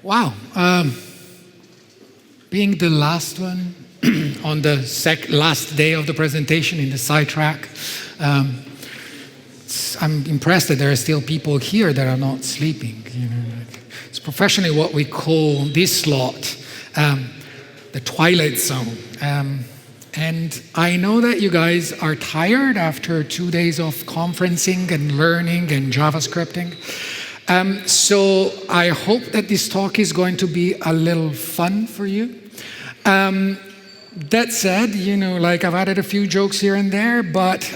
Wow. Being the last one on the last day of the presentation in the sidetrack, I'm impressed that there are still people here that are not sleeping. It's professionally what we call this slot the twilight zone. And I know that you guys are tired after 2 days of conferencing and learning and JavaScripting. So I hope that this talk is going to be a little fun for you. That said, I've added a few jokes here and there, but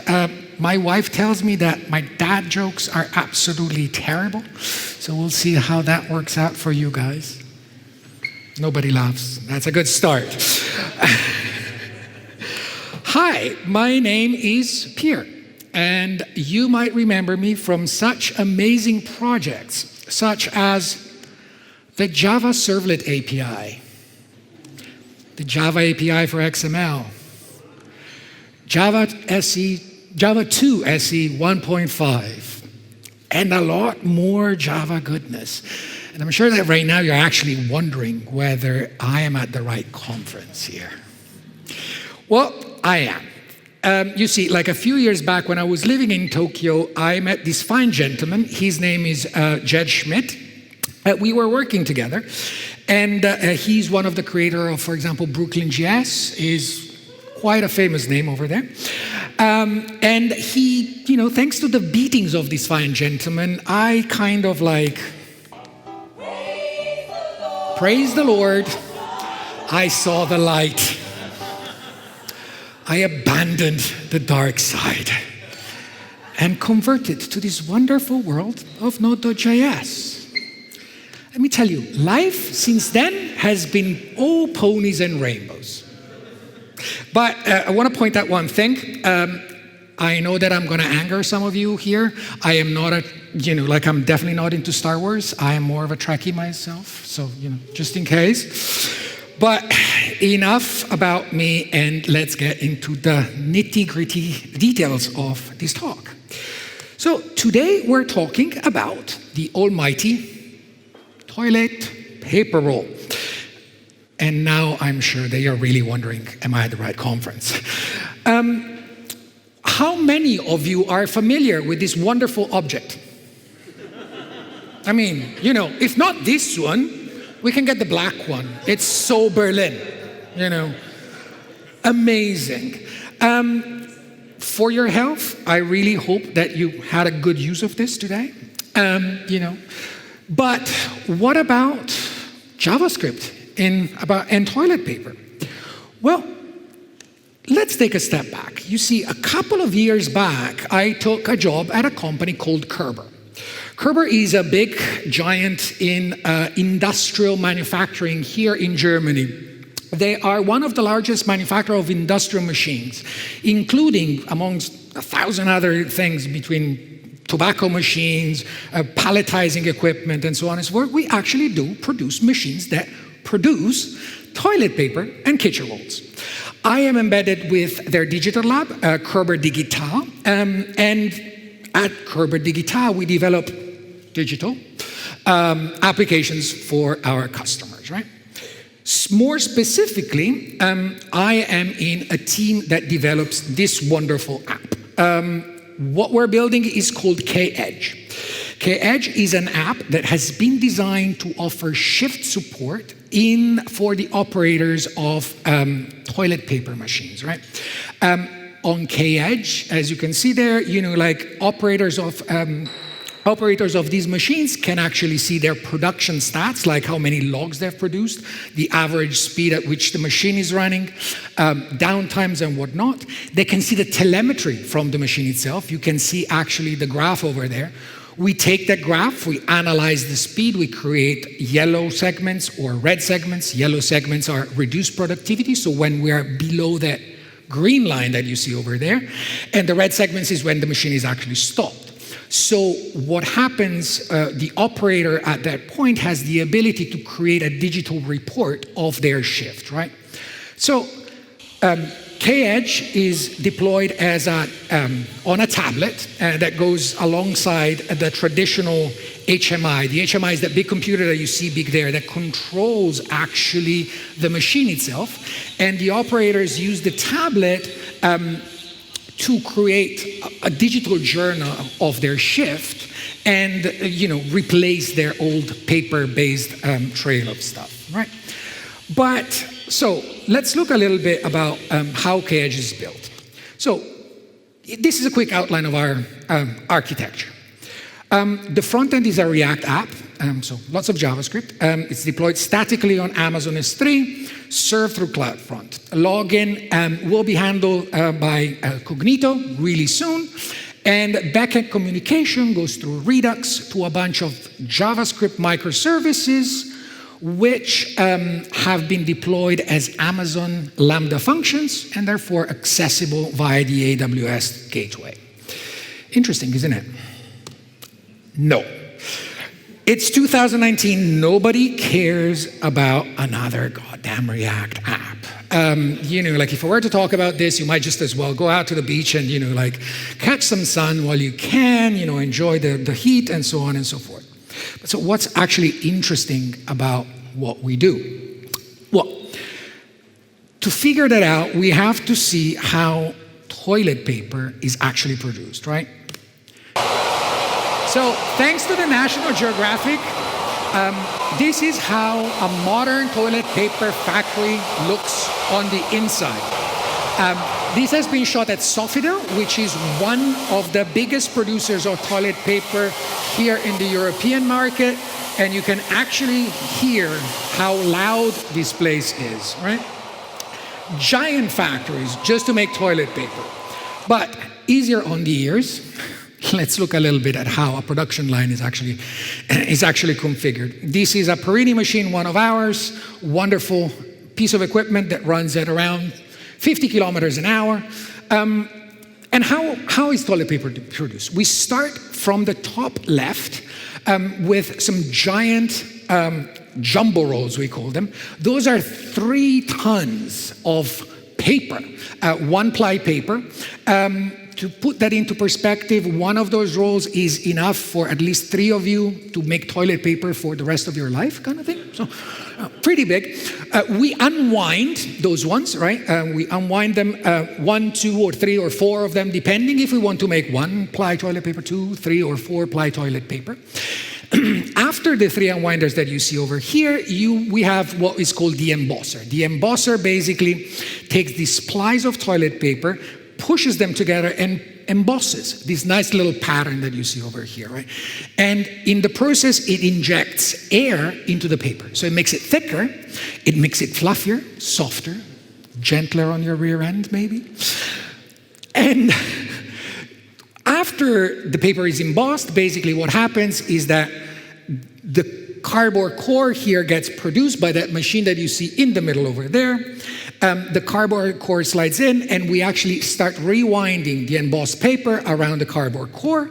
my wife tells me that my dad jokes are absolutely terrible. So we'll see how that works out for you guys. Nobody laughs. That's a good start. Hi, my name is Pier. And you might remember me from such amazing projects, such as the Java Servlet API, the Java API for XML, Java 2 SE 1.5, and a lot more Java goodness. And I'm sure that right now you're actually wondering whether I am at the right conference here. Well, I am. You see, like a few years back when I was living in Tokyo, I met this fine gentleman. His name is Jed Schmidt. We were working together, and he's one of the creator of, for example, Brooklyn.js, is quite a famous name over there. And he, thanks to the beatings of this fine gentleman, I kind of like, praise the Lord, I saw the light. I abandoned the dark side and converted to this wonderful world of Node.js. Let me tell you, life since then has been all ponies and rainbows. But I want to point out one thing. I know that I'm going to anger some of you here. I am not I'm definitely not into Star Wars. I am more of a Trekkie myself, so, just in case. But enough about me, and let's get into the nitty-gritty details of this talk. So today we're talking about the almighty toilet paper roll. And now I'm sure that you're really wondering, am I at the right conference? How many of you are familiar with this wonderful object? I mean, if not this one, we can get the black one. It's so Berlin, Amazing. For your health, I really hope that you had a good use of this today. But what about JavaScript and toilet paper? Well, let's take a step back. You see, a couple of years back, I took a job at a company called Kerber. Kerber is a big giant in industrial manufacturing here in Germany. They are one of the largest manufacturers of industrial machines, including, amongst 1,000 other things, between tobacco machines, palletizing equipment, and so on and so forth. We actually do produce machines that produce toilet paper and kitchen rolls. I am embedded with their digital lab, Kerber Digital, and at Kerber Digital, we develop digital applications for our customers, right? More specifically, I am in a team that develops this wonderful app. What we're building is called K-Edge. K-Edge is an app that has been designed to offer shift support for the operators of toilet paper machines, right? On K-Edge, as you can see there, operators of these machines can actually see their production stats, like how many logs they've produced, the average speed at which the machine is running, downtimes and whatnot. They can see the telemetry from the machine itself. You can see actually the graph over there. We take that graph, we analyze the speed, we create yellow segments or red segments. Yellow segments are reduced productivity, so when we are below that green line that you see over there, and the red segments is when the machine is actually stopped. So what happens, the operator at that point has the ability to create a digital report of their shift, right? So K-Edge is deployed as on a tablet that goes alongside the traditional HMI. The HMI is that big computer that you see big there that controls actually the machine itself. And the operators use the tablet to create a digital journal of their shift and replace their old paper-based trail of stuff, right? But so let's look a little bit about how K-Edge is built. So this is a quick outline of our architecture. The front end is a React app, so lots of JavaScript. It's deployed statically on Amazon S3, served through CloudFront. Login will be handled by Cognito really soon. And backend communication goes through Redux to a bunch of JavaScript microservices, which have been deployed as Amazon Lambda functions and therefore accessible via the AWS gateway. Interesting, isn't it? No. It's 2019, nobody cares about another goddamn React app. Like if I were to talk about this, you might just as well go out to the beach and, catch some sun while you can, enjoy the heat and so on and so forth. So what's actually interesting about what we do? Well, to figure that out, we have to see how toilet paper is actually produced, right? So thanks to the National Geographic, this is how a modern toilet paper factory looks on the inside. This has been shot at Sofitel, which is one of the biggest producers of toilet paper here in the European market, and you can actually hear how loud this place is, right? Giant factories just to make toilet paper. But easier on the ears, let's look a little bit at how a production line is actually configured. This is a Perini machine, one of ours, wonderful piece of equipment that runs at around 50 kilometers an hour. And how is toilet paper produced? We start from the top left with some giant jumbo rolls, we call them. Those are 3 tons of paper, one-ply paper. To put that into perspective, one of those rolls is enough for at least 3 of you to make toilet paper for the rest of your life, kind of thing. So pretty big. We unwind those ones, right? We unwind them 1, 2, or 3, or 4 of them, depending if we want to make 1-ply toilet paper, 2, 3, or 4-ply toilet paper. After the 3 unwinders that you see over here, we have what is called the embosser. The embosser basically takes these splice of toilet paper, pushes them together and embosses this nice little pattern that you see over here, right? And in the process, it injects air into the paper. So it makes it thicker, it makes it fluffier, softer, gentler on your rear end, maybe. And after the paper is embossed, basically what happens is that the cardboard core here gets produced by that machine that you see in the middle over there. The cardboard core slides in, and we actually start rewinding the embossed paper around the cardboard core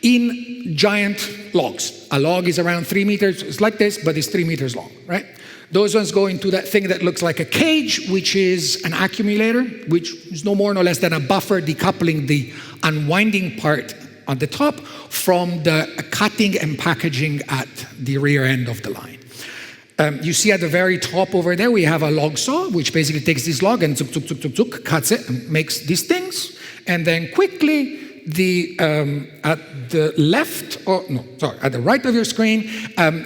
in giant logs. A log is around 3 meters. It's like this, but it's 3 meters long, right? Those ones go into that thing that looks like a cage, which is an accumulator, which is no more, no less than a buffer decoupling the unwinding part on the top from the cutting and packaging at the rear end of the line. You see at the very top over there, we have a log saw, which basically takes this log and cuts it and makes these things. And then quickly, at the left, at the right of your screen,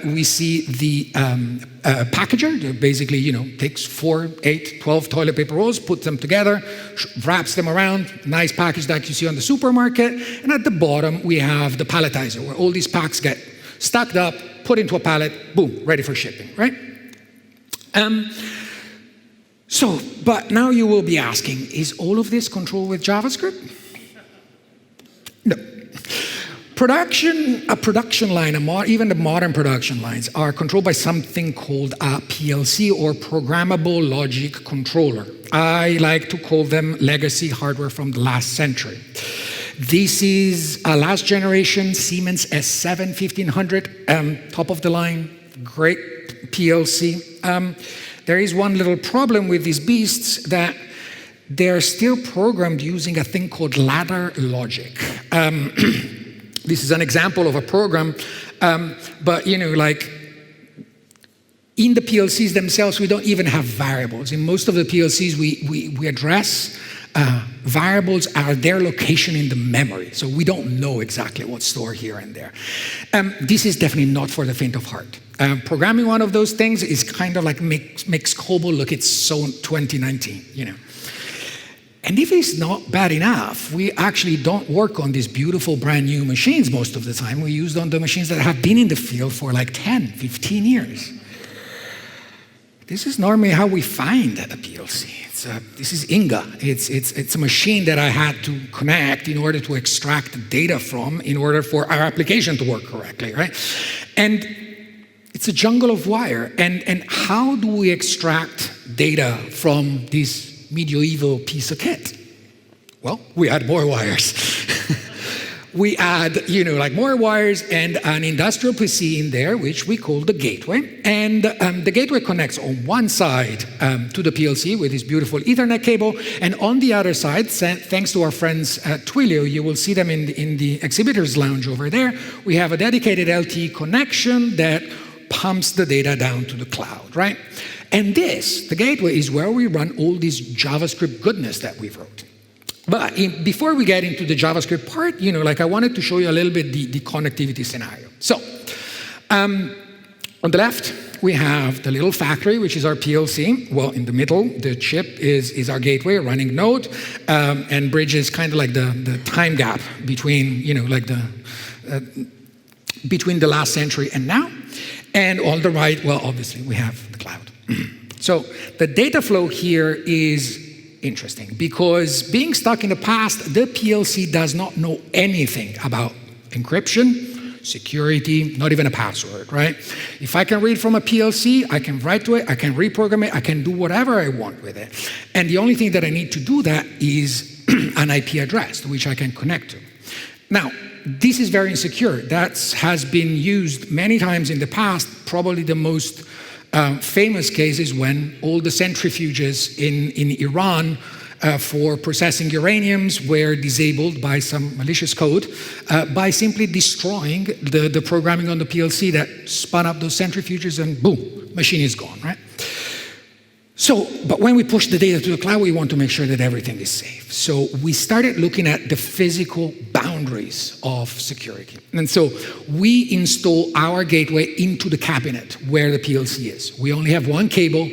we see the packager that basically, takes 4, 8, 12 toilet paper rolls, puts them together, wraps them around, nice package like you see on the supermarket. And at the bottom, we have the palletizer, where all these packs get stacked up, put into a pallet, boom, ready for shipping, right? But now you will be asking, is all of this controlled with JavaScript? No. A production line, even the modern production lines, are controlled by something called a PLC, or Programmable Logic Controller. I like to call them legacy hardware from the last century. This is a last generation Siemens S7 1500, top of the line, great PLC. There is one little problem with these beasts, that they're still programmed using a thing called ladder logic. This is an example of a program, but like in the PLCs themselves, we don't even have variables. In most of the PLCs, we address variables are their location in the memory, so we don't know exactly what's stored here and there. This is definitely not for the faint of heart. Programming one of those things is kind of like makes COBOL look it's so 2019, And if it's not bad enough, we actually don't work on these beautiful brand new machines most of the time. We use on the machines that have been in the field for like 10, 15 years. This is normally how we find a PLC. This is Inga. It's a machine that I had to connect in order to extract data from in order for our application to work correctly, right? And it's a jungle of wire. And how do we extract data from this medieval piece of kit? Well, we add more wires. We add, like more wires and an industrial PC in there, which we call the gateway. And the gateway connects on one side to the PLC with this beautiful Ethernet cable. And on the other side, thanks to our friends at Twilio, you will see them in the exhibitors lounge over there. We have a dedicated LTE connection that pumps the data down to the cloud, right? And the gateway is where we run all this JavaScript goodness that we wrote. But before we get into the JavaScript part, I wanted to show you a little bit the connectivity scenario. So, on the left, we have the little factory, which is our PLC. Well, in the middle, the chip is our gateway, running node, and bridges kind of like the time gap between, between the last century and now. And on the right, well, obviously, we have the cloud. So the data flow here is interesting because being stuck in the past, the PLC does not know anything about encryption, security, not even a password, right? If I can read from a PLC, I can write to it, I can reprogram it, I can do whatever I want with it. And the only thing that I need to do that is an IP address to which I can connect to. Now, this is very insecure. That has been used many times in the past. Probably the most famous case is when all the centrifuges in Iran for processing uraniums were disabled by some malicious code by simply destroying the programming on the PLC that spun up those centrifuges, and boom, machine is gone, right? So, but when we push the data to the cloud, we want to make sure that everything is safe. So we started looking at the physical boundaries of security. And so we install our gateway into the cabinet where the PLC is. We only have one cable,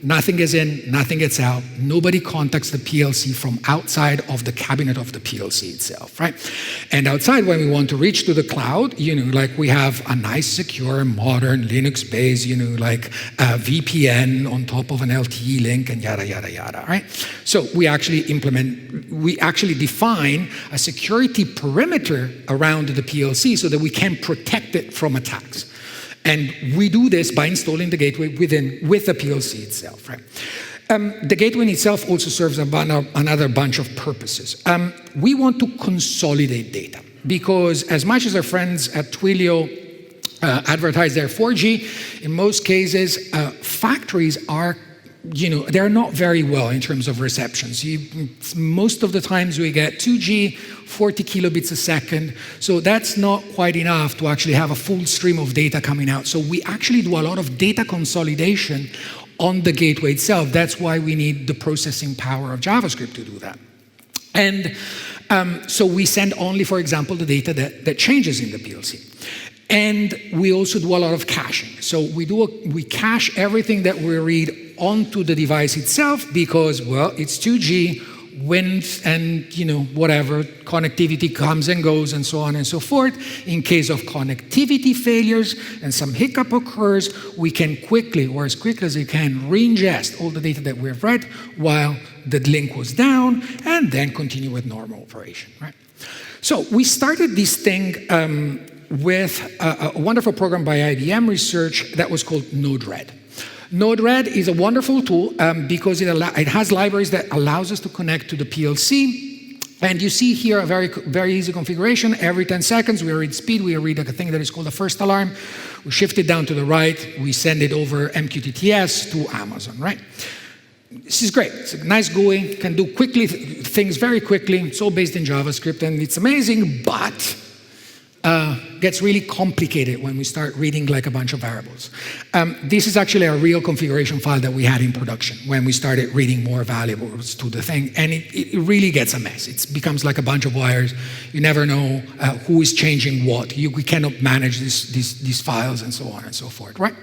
nothing gets in, nothing gets out. Nobody contacts the PLC from outside of the cabinet of the PLC itself, right? And outside, when we want to reach to the cloud, we have a nice, secure, modern Linux-based, VPN on top of an LTE link and yada, yada, yada, right? So we actually define a security perimeter around the PLC so that we can protect it from attacks. And we do this by installing the gateway with the PLC itself, right? The gateway in itself also serves another bunch of purposes. We want to consolidate data because as much as our friends at Twilio advertise their 4G, in most cases, factories are they're not very well in terms of receptions. Most of the times we get 2G, 40 kilobits a second. So that's not quite enough to actually have a full stream of data coming out. So we actually do a lot of data consolidation on the gateway itself. That's why we need the processing power of JavaScript to do that. And so we send only, for example, the data that changes in the PLC. And we also do a lot of caching. So we cache everything that we read onto the device itself because, well, it's 2G, wind and, whatever, connectivity comes and goes and so on and so forth. In case of connectivity failures and some hiccup occurs, we can quickly, or as quickly as we can, re-ingest all the data that we've read while the link was down and then continue with normal operation, right? So we started this thing with a wonderful program by IBM Research that was called Node-RED. Node-RED is a wonderful tool because it has libraries that allows us to connect to the PLC. And you see here a very, very easy configuration. Every 10 seconds, we read speed. We read a thing that is called a first alarm. We shift it down to the right. We send it over MQTTS to Amazon, right? This is great. It's a nice GUI, can do things very quickly. It's all based in JavaScript, and it's amazing, but gets really complicated when we start reading like a bunch of variables. This is actually a real configuration file that we had in production when we started reading more variables to the thing, and it really gets a mess. It becomes like a bunch of wires. You never know who is changing what. We cannot manage these files and so on and so forth, right?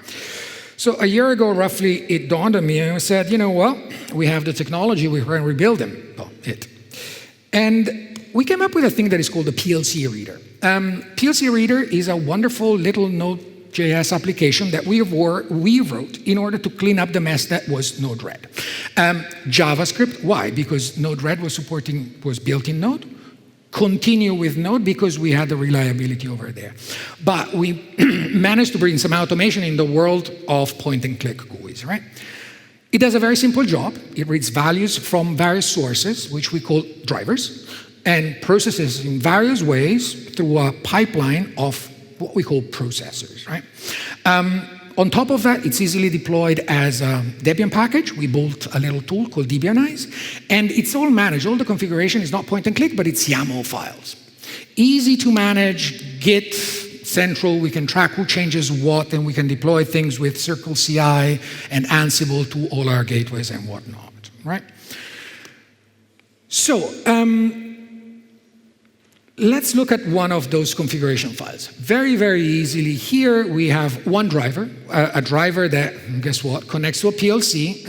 So a year ago, roughly, it dawned on me, and I said, well, we have the technology, we're going to rebuild them. Well, And we came up with a thing that is called the PLC reader. PLC reader is a wonderful little Node.js application that we wrote in order to clean up the mess that was Node-RED. JavaScript, why? Because Node-RED was built in Node. Continue with Node because we had the reliability over there. But we managed to bring some automation in the world of point-and-click GUIs, right? It does a very simple job. It reads values from various sources, which we call drivers, and processes in various ways through a pipeline of what we call processors, right? On top of that, it's easily deployed as a Debian package. We built a little tool called DEBIANIZE, and it's all managed. All the configuration is not point and click, but it's YAML files. Easy to manage, Git central, we can track who changes what, and we can deploy things with Circle CI and Ansible to all our gateways and whatnot, right? So, let's look at one of those configuration files. Very, very easily, here we have one driver, a driver that, guess what, connects to a PLC,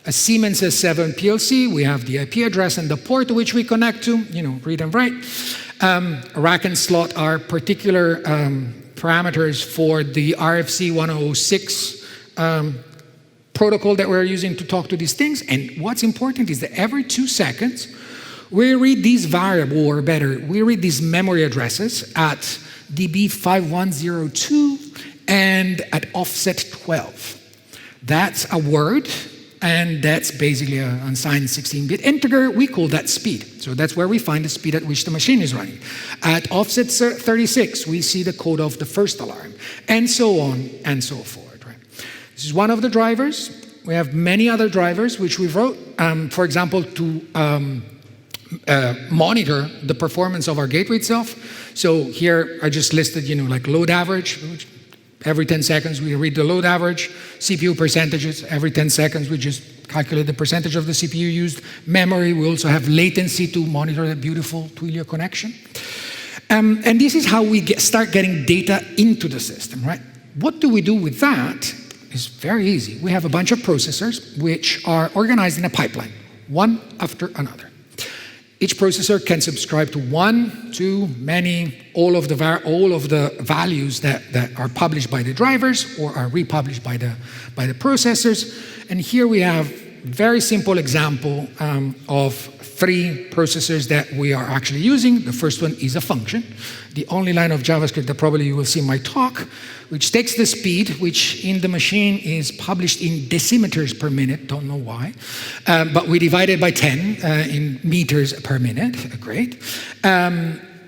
a Siemens S7 PLC. We have the IP address and the port to which we connect to, read and write. Rack and slot are particular parameters for the RFC 1006 protocol that we're using to talk to these things. And what's important is that every 2 seconds, we read these variable, or better, we read these memory addresses at DB5102 and at offset 12. That's a word, and that's basically an unsigned 16-bit integer. We call that speed. So that's where we find the speed at which the machine is running. At offset 36, we see the code of the first alarm, and so on and so forth. Right? This is one of the drivers. We have many other drivers which we wrote, for example, to monitor the performance of our gateway itself. So here I just listed, like load average. Every 10 seconds we read the load average. CPU percentages. Every 10 seconds we just calculate the percentage of the CPU used. Memory, we also have latency to monitor that beautiful Twilio connection. And this is how we start getting data into the system, right? What do we do with that? It's very easy. We have a bunch of processors which are organized in a pipeline, one after another. Each processor can subscribe to one, two, many, all of the values that are published by the drivers or are republished by the processors. And here we have a very simple example of 3 processors that we are actually using. The first one is a function, the only line of JavaScript that probably you will see in my talk, which takes the speed, which in the machine is published in decimeters per minute, don't know why, but we divide it by 10 in meters per minute, great.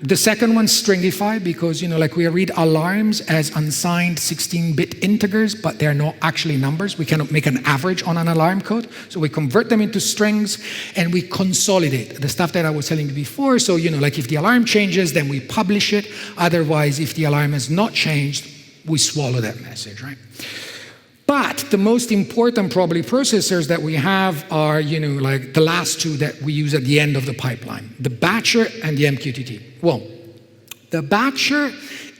The second one, stringify, because like we read alarms as unsigned 16-bit integers, but they're not actually numbers. We cannot make an average on an alarm code, so we convert them into strings and we consolidate the stuff that I was telling you before. So like if the alarm changes, then we publish it. Otherwise, if the alarm has not changed, we swallow that message, right? But the most important probably processors that we have are, like the last 2 that we use at the end of the pipeline, the batcher and the MQTT. Well, the batcher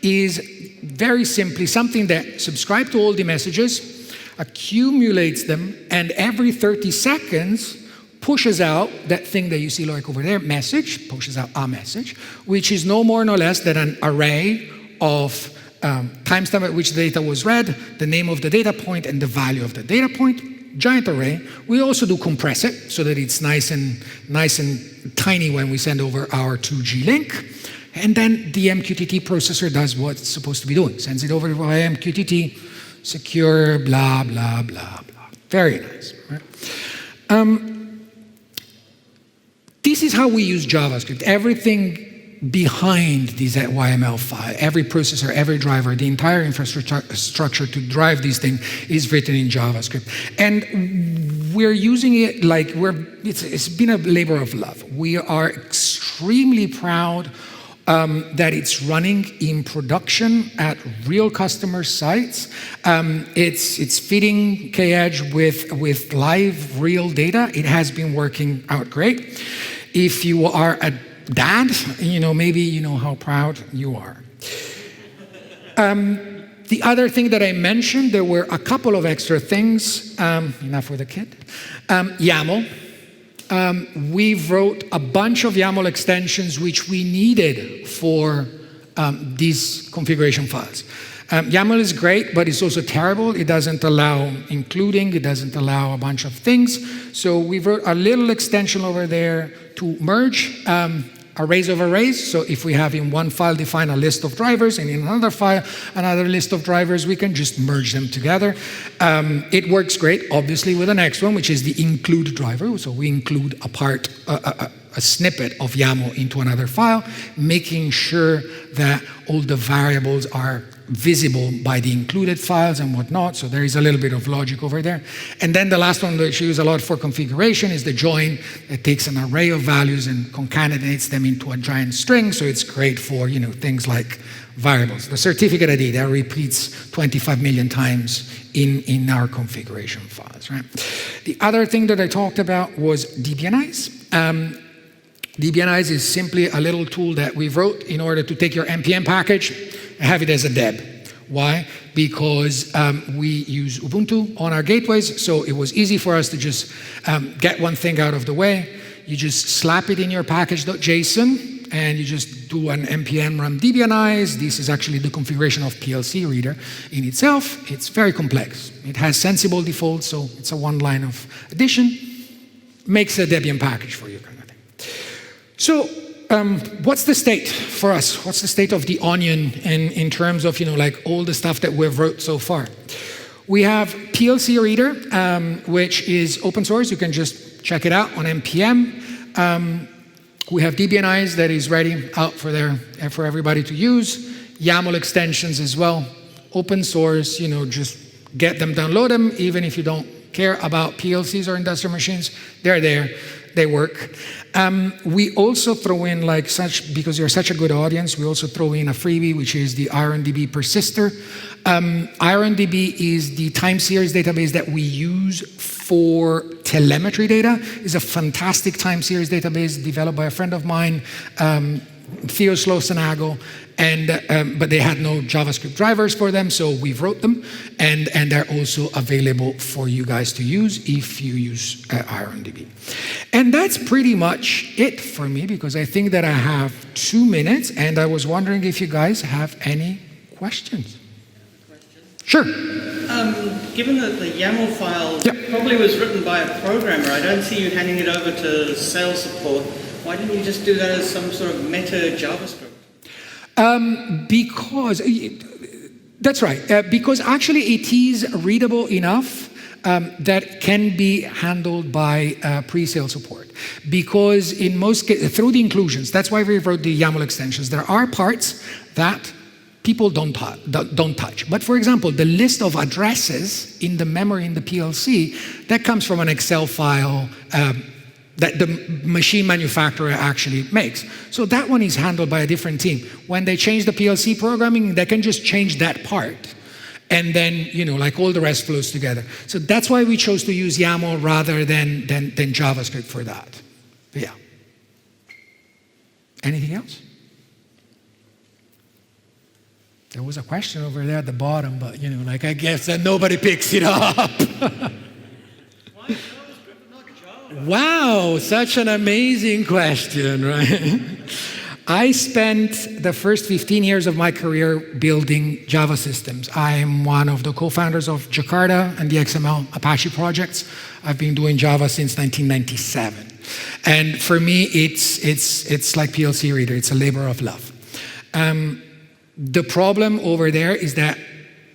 is very simply something that subscribes to all the messages, accumulates them, and every 30 seconds pushes out that thing that you see like over there, message, pushes out a message, which is no more no less than an array of timestamp at which the data was read, the name of the data point, and the value of the data point. Giant array. We also do compress it so that it's nice and tiny when we send over our 2G link. And then the MQTT processor does what it's supposed to be doing. Sends it over to MQTT, secure, blah, blah, blah, blah. Very nice. Right? This is how we use JavaScript. Everything behind this YAML file, every processor, every driver, the entire infrastructure to drive this thing is written in JavaScript. And we're using it like it's been a labor of love. We are extremely proud that it's running in production at real customer sites. It's feeding K-Edge with live, real data. It has been working out great. If you are a dad, maybe you know how proud you are. The other thing that I mentioned, there were a couple of extra things. Enough for the kid. YAML. We wrote a bunch of YAML extensions which we needed for these configuration files. YAML is great, but it's also terrible. It doesn't allow including, it doesn't allow a bunch of things. So we wrote a little extension over there to merge arrays of arrays. So if we have in one file define a list of drivers and in another file another list of drivers, we can just merge them together. It works great, obviously, with the next one, which is the include driver. So we include a snippet of YAML into another file, making sure that all the variables are visible by the included files and whatnot. So there is a little bit of logic over there. And then the last one that you use a lot for configuration is the join. It takes an array of values and concatenates them into a giant string. So it's great for things like variables. The certificate ID that repeats 25 million times in our configuration files, right? The other thing that I talked about was DEBIANIZE. DEBIANIZE is simply a little tool that we wrote in order to take your NPM package and have it as a deb. Why? Because we use Ubuntu on our gateways, so it was easy for us to just get one thing out of the way. You just slap it in your package.json, and you just do an npm run DEBIANIZE. This is actually the configuration of PLC reader in itself. It's very complex. It has sensible defaults, so it's a one line of addition. Makes a Debian package for you, kind of thing. So what's the state for us? What's the state of the onion in terms of like all the stuff that we've wrote so far? We have PLC reader, which is open source. You can just check it out on npm. We have DEBIANIZE that is ready out for everybody to use. YAML extensions as well, open source. Just get them, download them, even if you don't care about PLCs or industrial machines. They're there. They work. We also throw in because you're such a good audience, we also throw in a freebie, which is the IronDB persister. IronDB is the time series database that we use for telemetry data. It's a fantastic time series database developed by a friend of mine, Theo Slosanago, but they had no JavaScript drivers for them, so we wrote them, and they're also available for you guys to use if you use IronDB. And that's pretty much it for me, because I think that I have 2 minutes, and I was wondering if you guys have any questions. Sure. Given that the YAML file probably was written by a programmer, I don't see you handing it over to sales support. Why didn't you just do that as some sort of meta JavaScript? Because, that's right, because actually it is readable enough that can be handled by pre-sale support. Because in most cases, through the inclusions, that's why we wrote the YAML extensions, there are parts that people don't touch. But for example, the list of addresses in the memory in the PLC, that comes from an Excel file that the machine manufacturer actually makes. So that one is handled by a different team. When they change the PLC programming, they can just change that part. And then, all the rest flows together. So that's why we chose to use YAML rather than JavaScript for that. But yeah. Anything else? There was a question over there at the bottom, but I guess that nobody picks it up. Wow, such an amazing question, right? I spent the first 15 years of my career building Java systems. I'm one of the co-founders of Jakarta and the XML Apache projects. I've been doing Java since 1997. And for me, it's like PLC reader. It's a labor of love. The problem over there is that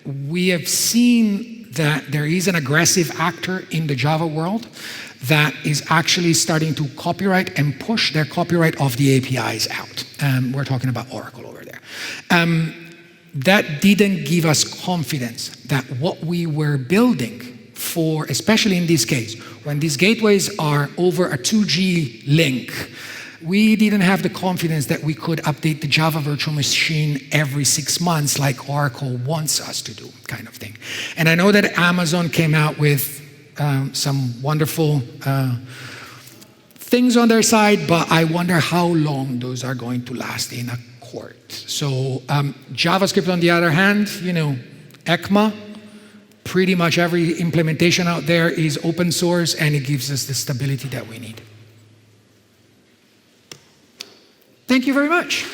we have seen that there is an aggressive actor in the Java world that is actually starting to copyright and push their copyright of the APIs out. We're talking about Oracle over there. That didn't give us confidence that what we were building for, especially in this case, when these gateways are over a 2G link, we didn't have the confidence that we could update the Java virtual machine every 6 months like Oracle wants us to do, kind of thing. And I know that Amazon came out with some wonderful things on their side, but I wonder how long those are going to last in a court. So JavaScript, on the other hand, ECMA, pretty much every implementation out there is open source, and it gives us the stability that we need. Thank you very much.